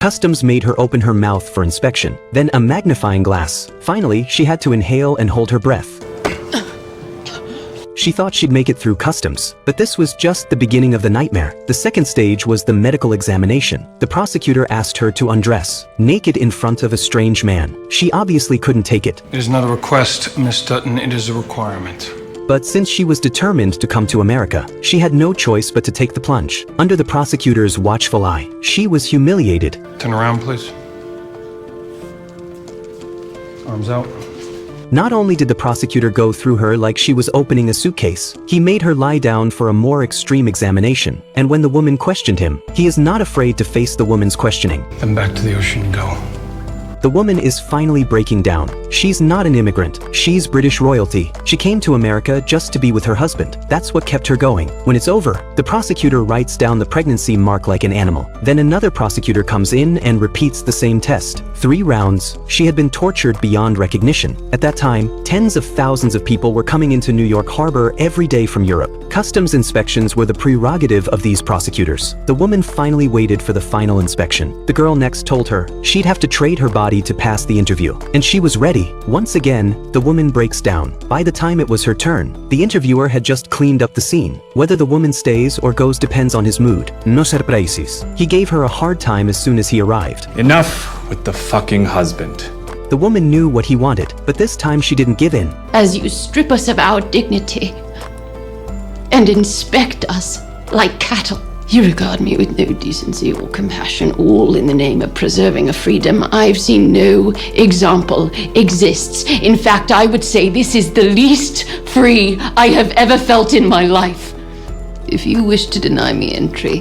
Customs made her open her mouth for inspection, then a magnifying glass. Finally, she had to inhale and hold her breath. She thought she'd make it through customs, but this was just the beginning of the nightmare. The second stage was the medical examination. The prosecutor asked her to undress, naked in front of a strange man. She obviously couldn't take it. It is not a request, Miss Dutton, it is a requirement. But since she was determined to come to America, she had no choice but to take the plunge. Under the prosecutor's watchful eye, she was humiliated. Turn around, please. Arms out. Not only did the prosecutor go through her like she was opening a suitcase, he made her lie down for a more extreme examination. And when the woman questioned him, he is not afraid to face the woman's questioning. Then back to the ocean go. The woman is finally breaking down. She's not an immigrant. She's British royalty. She came to America just to be with her husband. That's what kept her going. When it's over, the prosecutor writes down the pregnancy mark like an animal. Then another prosecutor comes in and repeats the same test. 3 rounds. She had been tortured beyond recognition. At that time, tens of thousands of people were coming into New York Harbor every day from Europe. Customs inspections were the prerogative of these prosecutors. The woman finally waited for the final inspection. The girl next told her she'd have to trade her body to pass the interview, and she was ready. Once again, the woman breaks down. By the time it was her turn, the interviewer had just cleaned up the scene. Whether the woman stays or goes depends on his mood. No surprises. He gave her a hard time as soon as he arrived. Enough with the fucking husband. The woman knew what he wanted, but this time she didn't give in. As you strip us of our dignity and inspect us like cattle, you regard me with no decency or compassion, all in the name of preserving a freedom I've seen no example exists. In fact, I would say this is the least free I have ever felt in my life. If you wish to deny me entry,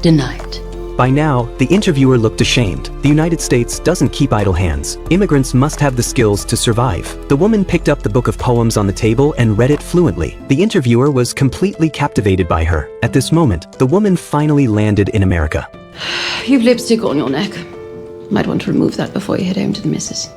deny it. By now, the interviewer looked ashamed. The United States doesn't keep idle hands. Immigrants must have the skills to survive. The woman picked up the book of poems on the table and read it fluently. The interviewer was completely captivated by her. At this moment, the woman finally landed in America. You've lipstick on your neck. Might want to remove that before you head home to the missus.